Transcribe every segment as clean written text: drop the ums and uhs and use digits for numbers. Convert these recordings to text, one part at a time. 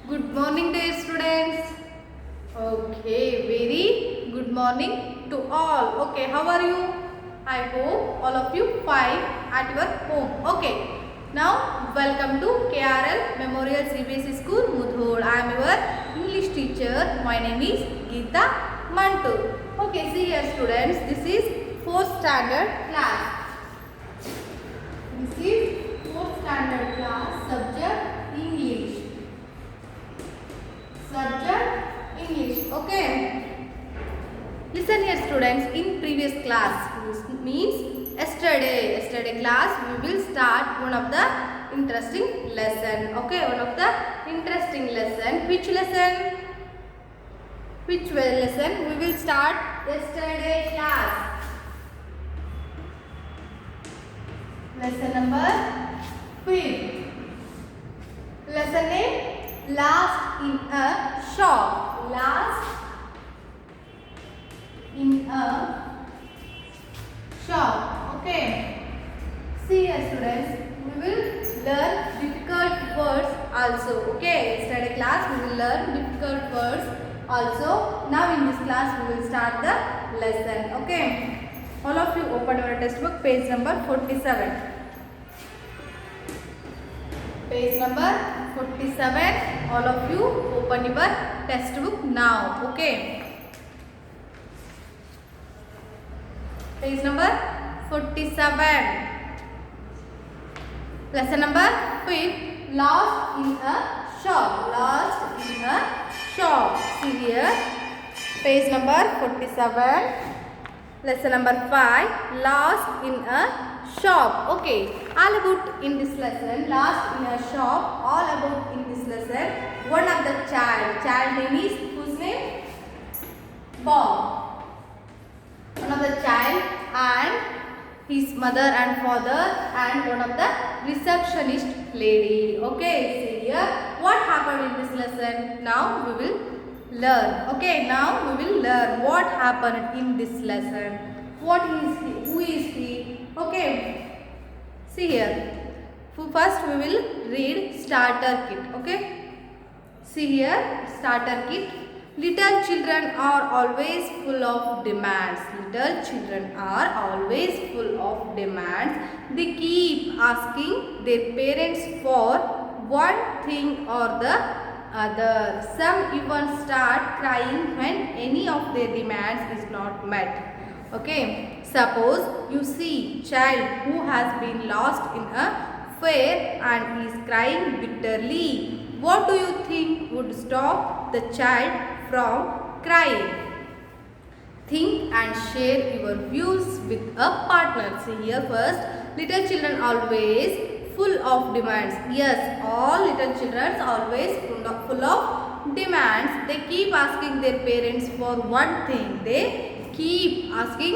Good morning, dear students. Okay, very good morning to all. Okay, how are you? I hope all of you fine at your home. Okay, now welcome to KRL Memorial CBSE School, Mudhol. I am your English teacher. My name is Geeta Mantu. Okay, see here, students. This is 4th standard class. This is 4th standard class. Subject English. Subject English. Okay. Listen here, students. In previous class, means yesterday class, we will start one of the interesting lesson. Okay, one of the interesting lesson. Which lesson? Which lesson? We will start yesterday class. Lesson number 5. Lesson name. Last in a shop. Last in a shop. Okay. See here, students. We will learn difficult words also. Okay. Yesterday class we will learn difficult words also. Now in this class we will start the lesson. Okay. All of you open your textbook, page number 47. Page number 47. All of you open your textbook now. Okay. Page number 47. Lesson number 5. Lost in a shop. Lost in a shop. See here. Page number 47. Lesson number 5. Lost in a shop. Okay. All about in this lesson. Lost in a shop. All about in this lesson. One of the child. Child name is whose name? Bob. One of the child and his mother and father and one of the receptionist lady. Okay. See here. What happened in this lesson? Now we will learn. Okay. Now we will learn what happened in this lesson. What is he? Who is he? Okay. See here. First we will read starter kit. Okay. See here. Starter kit. Little children are always full of demands. Little children are always full of demands. They keep asking their parents for one thing or the other. Some even start crying when any of their demands is not met. Okay. Suppose you see child who has been lost in a fair and is crying bitterly. What do you think would stop the child from crying? Think and share your views with a partner. See here first. Little children always full of demands. Yes, all little children always full of demands. They keep asking their parents for one thing. They keep asking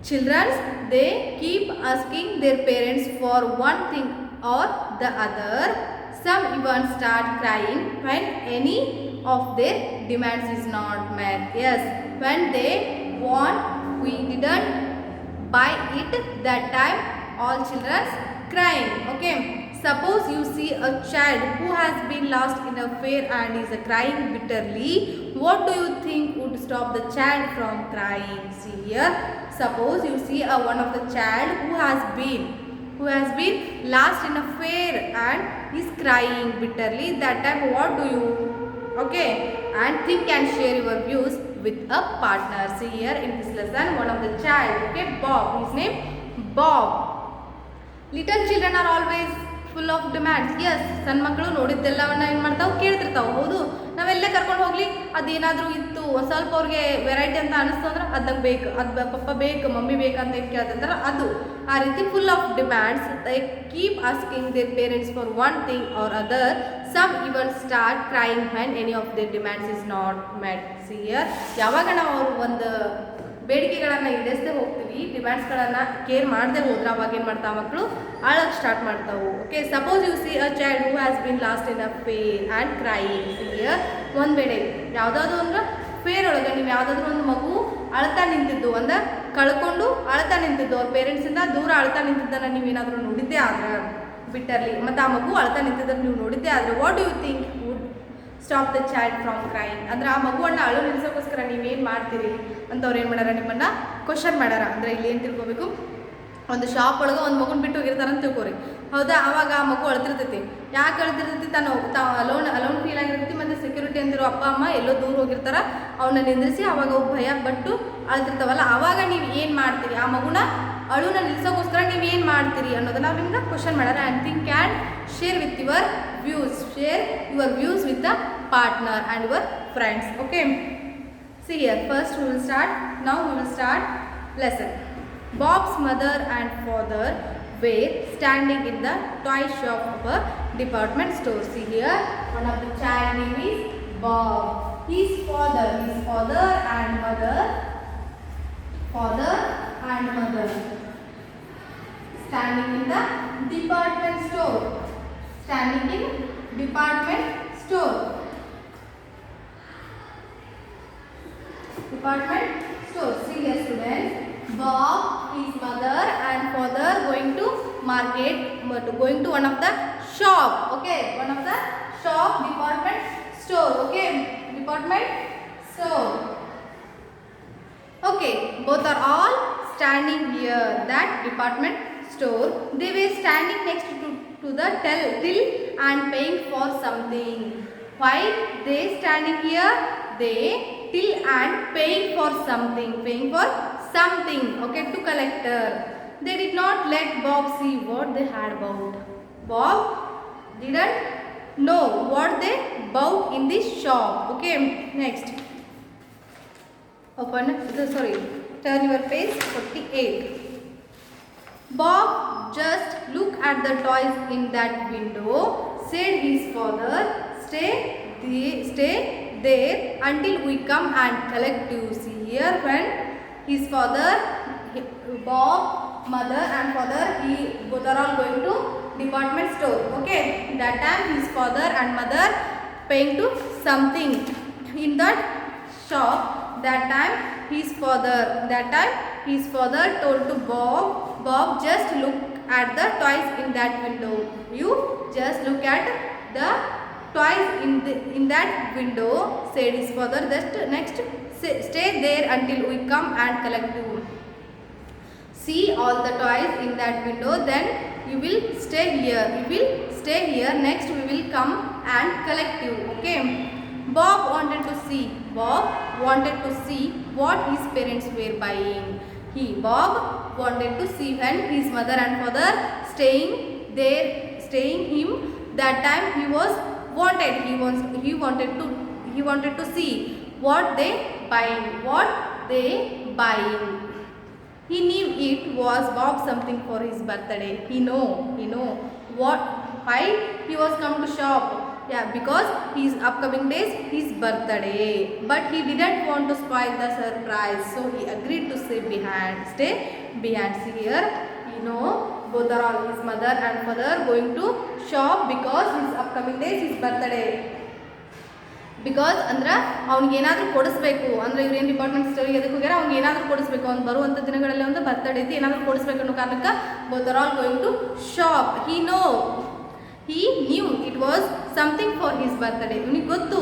children. They keep asking their parents for one thing or the other. Some even start crying when any of their demands is not met. Yes, when they want we didn't buy it, that time all children crying. Okay. Suppose you see a child who has been lost in a fair and is crying bitterly. What do you think would stop the child from crying? See here. Suppose you see one of the child who has been lost in a fair and is crying bitterly. That time what do you? Okay, and think and share your views with a partner. See here in this lesson, one of the child. Okay, Bob. His name Bob. Little children are always full of demands. Yes, ಸಣ್ಣ ಮಕ್ಕಳು ನೋಡಿದ್ದೆಲ್ಲವನ್ನ ಏನು ಮಾಡ್ತಾವೆ, ಕೇಳ್ತಿರ್ತಾವೆ. ಹೌದು, ನಾವೆಲ್ಲೇ ಕರ್ಕೊಂಡು ಹೋಗ್ಲಿ ಅದೇನಾದರೂ ಇತ್ತು ಒಂದು ಸ್ವಲ್ಪ ಅವ್ರಿಗೆ ವೆರೈಟಿ ಅಂತ ಅನಿಸ್ತು ಅಂದ್ರೆ ಅದಕ್ಕೆ ಬೇಕು, ಅದು ಪಪ್ಪ ಬೇಕು, ಮಮ್ಮಿ ಬೇಕಂತ ಏನು ಕೇಳ್ತಿರ್ತಾರೆ ಅದು. ಆ ರೀತಿ full of demands. They keep asking their parents for one thing or other. Some even start crying when any of their demands is not met. See here. ಯಾವಾಗ ನಾವು ಅವರು ಒಂದು ಬೇಡಿಕೆಗಳನ್ನು ಈಡೇರಿಸದೆ ಹೋಗ್ತೀವಿ, ಡಿಮ್ಯಾಂಡ್ಸ್ಗಳನ್ನು ಕೇರ್ ಮಾಡದೆ ಹೋದ್ರೆ ಅವಾಗ ಏನು ಮಾಡ್ತಾವೆ ಮಕ್ಕಳು ಅಳಕ್ಕೆ ಸ್ಟಾರ್ಟ್ ಮಾಡ್ತಾವೆ. Okay. Suppose U C a child who has been lost in a fair and crying. Here ಒಂದು ವೇಳೆ ಯಾವುದಾದ್ರು ಅಂದ್ರೆ ಫೇರ್ ಒಳಗೆ ನೀವು ಯಾವುದಾದ್ರೂ ಒಂದು ಮಗು ಅಳ್ತಾ ನಿಂತಿದ್ದು, ಒಂದು ಕಳ್ಕೊಂಡು ಅಳ್ತಾ ನಿಂತಿದ್ದು, ಅವ್ರ ಪೇರೆಂಟ್ಸಿಂದ ದೂರ ಅಳ್ತಾ ನಿಂತಿದ್ದನ್ನು ನೀವೇನಾದರೂ ನೋಡಿದ್ದೇ ಆದ್ರೆ ಬಿಟ್ಟರ್ಲಿ, ಮತ್ತು ಆ ಮಗು ಅಳ್ತಾ ನಿಂತಿದ್ದನ್ನು ನೀವು ನೋಡಿದ್ದೇ ಆದರೆ what do you think would stop the child from crying. ಅಂದರೆ ಆ ಮಗುವನ್ನು ಅಳು ನಿಲ್ಲಿಸೋಕ್ಕೋಸ್ಕರ ನೀವೇನು ಮಾಡ್ತೀರಿ ಅಂತ ಅವ್ರು ಏನು ಮಾಡ್ಯಾರ, ನಿಮ್ಮನ್ನು ಕ್ವಶನ್ ಮಾಡ್ಯಾರ. ಅಂದರೆ ಇಲ್ಲಿ ಏನು ತಿಳ್ಕೊಬೇಕು, ಒಂದು ಶಾಪ್ ಒಳಗೆ ಒಂದು ಮಗುನ ಬಿಟ್ಟು ಹೋಗಿರ್ತಾರೆ ಅಂತ ತಿಳ್ಕೊರಿ, ಹೌದಾ. ಆವಾಗ ಆ ಮಗು ಅಳ್ತಿರ್ತೈತಿ. ಯಾಕೆ ಅಳ್ತಿರ್ತೈತಿ, ಅಲೋನ್ ಫೀಲ್ ಆಗಿರ್ತೈತಿ. ಮತ್ತು ಸೆಕ್ಯೂರಿಟಿ ಅಂತಿರೋ ಅಪ್ಪ ಅಮ್ಮ ಎಲ್ಲೋ ದೂರ ಹೋಗಿರ್ತಾರೆ, ಅವನ್ನ ನಿಂದ್ರಿಸಿ ಅವಾಗ ಅವು ಭಯ ಪಟ್ಟು ಅಳ್ತಿರ್ತಾವಲ್ಲ, ಆವಾಗ ನೀವು ಏನು ಮಾಡ್ತೀರಿ, ಆ ಮಗುನ ಅಳುನ ನಿಲ್ಸೋಕ್ಕೋಸ್ಕರ ನೀವು ಏನು ಮಾಡ್ತೀರಿ ಅನ್ನೋದನ್ನ ನಾವು ನಿಮ್ಗೆ ಕ್ವಶನ್ ಮಾಡ್ಯಾರ. And think and share with your views with the partner and your friends. Okay, see here, first we will start lesson. Bob's mother and father were standing in the toy shop of a department store. See here, one of the child name is Bob. His father and mother standing in the department store. See here, students. Bob, his mother and father going to market, going to one of the shop. Okay, one of the shop, department store. Okay, department store. Okay, both are all standing here, that department store. They were standing next to the till and paying for something. Why they standing here? They till and paying for something, okay, to collector. They did not let Bob see what they had bought. Bob didn't know what they bought in this shop. Okay, next, turn your page 48. Bob just look at the toys in that window, said his father. Stay there until we come and collect you. See here, when his father, Bob, mother and father, both are all going to department store. Okay, that time his father and mother paying to something in that shop. That time his father told to Bob, just look at the toys in that window. You just look at the toys in that window, said his father. Just next, stay there until we come and collect you. See all the toys in that window, then you will stay here. Next we will come and collect you. Okay, Bob wanted to see what his parents were buying. Bob wanted to see when his mother and father staying him. That time he wanted to see what they buying. He knew it was Bob something for his birthday. He know why he was come to shop. Yeah, because his upcoming days his birthday, but he didn't want to spoil the surprise, so he agreed to stay behind. See here, both are all, his mother and father going to shop because his upcoming days his birthday. Because ಅಂದ್ರೆ ಅವ್ನಿಗೆ ಏನಾದರೂ ಕೊಡಿಸ್ಬೇಕು ಅಂದರೆ ಇವ್ರೇನು department ಸ್ಟೋರಿಗೆ ಎದಕ್ಕೆ ಹೋಗ್ಯಾರ, ಅವ್ನಿಗೆ ಏನಾದರೂ ಕೊಡಿಸ್ಬೇಕು, ಅವ್ನು ಬರುವಂಥ ದಿನಗಳಲ್ಲಿ ಒಂದು ಬರ್ತಡೇ ಐತಿ, ಏನಾದರೂ ಕೊಡಿಸ್ಬೇಕು ಅನ್ನೋ ಕಾರಣಕ್ಕೆ both are all going to shop. He knew it was something for his birthday. ಇವನಿಗೆ ಗೊತ್ತು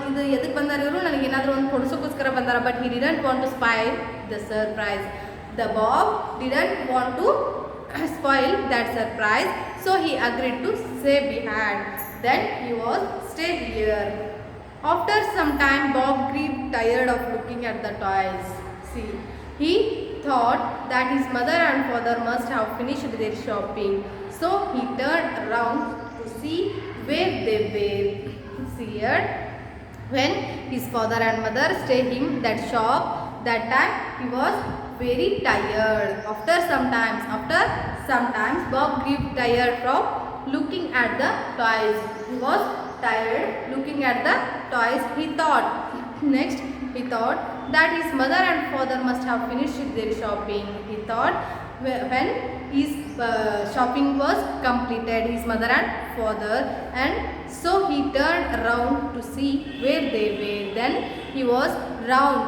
ಇದು ಎದಕ್ಕೆ ಬಂದಾರ ಇವರು, ನನಗೆ ಏನಾದರೂ ಒಂದು ಕೊಡಿಸೋಕ್ಕೋಸ್ಕರ ಬಂದಾರ. But he didn't want to spoil the surprise. The Bob didn't want to spoil that surprise, so he agreed to stay behind. Then he was stay here. After some time, Bob grew tired of looking at the toys. See, he thought that his mother and father must have finished their shopping, so he turned around to see where they were. See here, when his father and mother stayed in that shop, that time he was very tired. After some times, Bob grew tired from looking at the toys. He was tired looking at the toys. He thought that his mother and father must have finished their shopping. He thought when his shopping was completed, his mother and father, and so he turned around to see where they were. Then he was around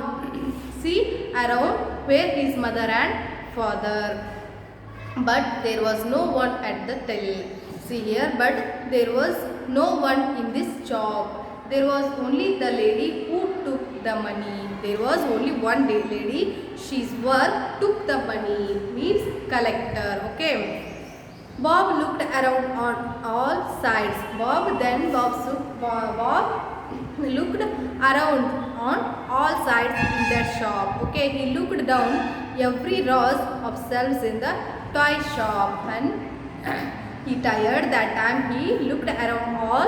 where his mother and father, but there was no one at the till. See here, but there was no one in this shop. There was only the lady who took the money. There was only one lady. She's work took the money means collector. Okay. Bob looked around on all sides. Bob looked around on all sides in that shop. Okay, he looked down every rows of shelves in the toy shop and he tired that time. He looked around all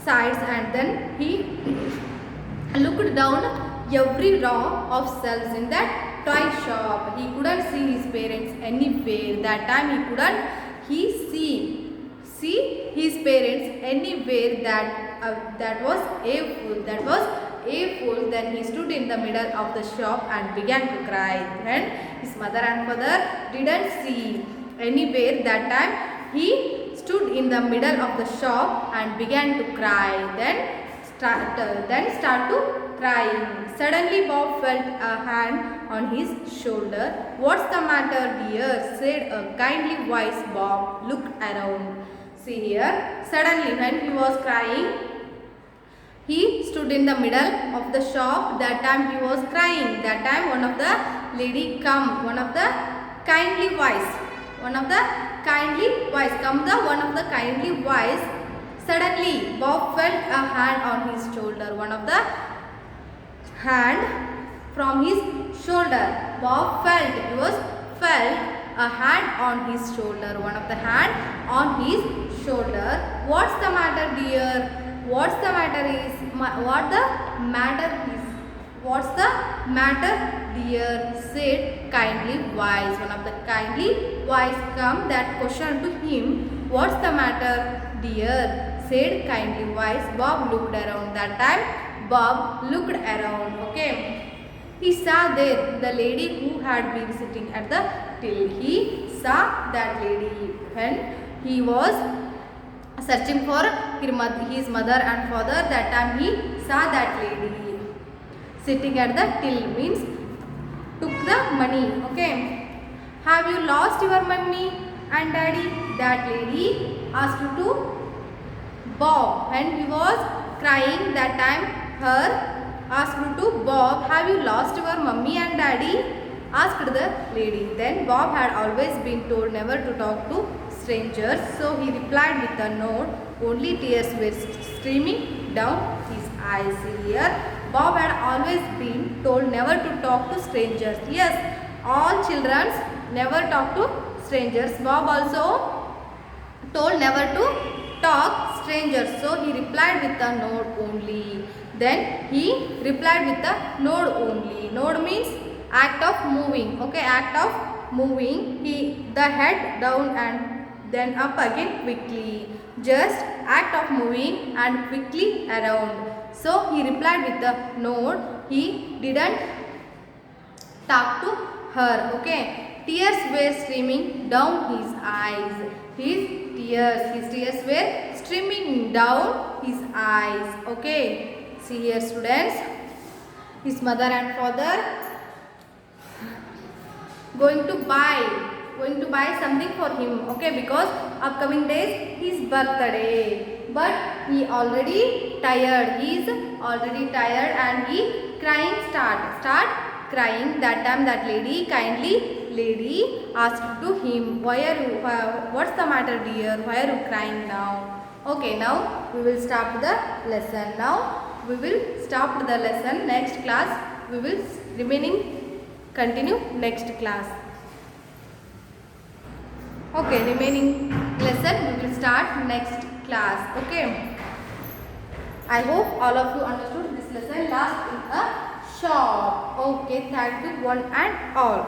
sides and then he looked down every row of shelves in that toy shop. He couldn't see his parents anywhere. That time he couldn't see his parents anywhere. That was a fool. Then he stood in the middle of the shop and began to cry. And his mother and father didn't see anywhere. That time he stood in the middle of the shop and began to cry. Then start to crying. Suddenly Bob felt a hand on his shoulder. "What's the matter, dear?" said a kindly voice. Bob looked around. See here, suddenly when he was crying, he stood in the middle of the shop. That time he was crying. That time one of the lady come. One of the kindly voice. One of the kindly voice. Suddenly Bob felt a hand on his shoulder. One of the hand from his shoulder. Bob felt a hand on his shoulder. One of the hand on his shoulder. "What's the matter, dear? What's the matter, dear?" said kindly voice. One of the kindly voice come that question to him. "What's the matter, dear?" said kindly voice. Bob looked around. That time Bob looked around. Okay. He saw there the lady who had been sitting at the till. He saw that lady when he was searching for his mother and father. That time he saw that lady sitting at the till means took the money. Okay. "Have you lost your mummy and daddy?" that lady asked to Bob when he was crying. That time her asked to Bob, "Have you lost your mummy and daddy?" asked the lady. Then Bob had always been told never to talk to strangers, so he replied with a nod. Only tears were streaming down his eyes. Here Bob had always been told never to talk to strangers. Yes, all children never talk to strangers. Bob also told never to talk strangers, so he replied with a nod only. Then he replied with a nod only. Nod means act of moving. Okay, act of moving. The head down and then up again quickly. Just act of moving and quickly around. So he replied with a nod. He didn't talk to her. Okay. Tears were streaming down his eyes. His tears were streaming down his eyes. Okay. See here, students. His mother and father going to buy something for him. Okay, because upcoming days his birthday. But he already tired. He is already tired and he crying start crying. That time that kindly lady asked to him, what's the matter, dear? Why are you crying now? Okay, now we will start the lesson. Now we will stop the lesson. Next class we will continue next class. Okay, remaining lesson we will start next class. Okay, I hope all of you understood this lesson. Last in a shop. Okay, thank you one and all.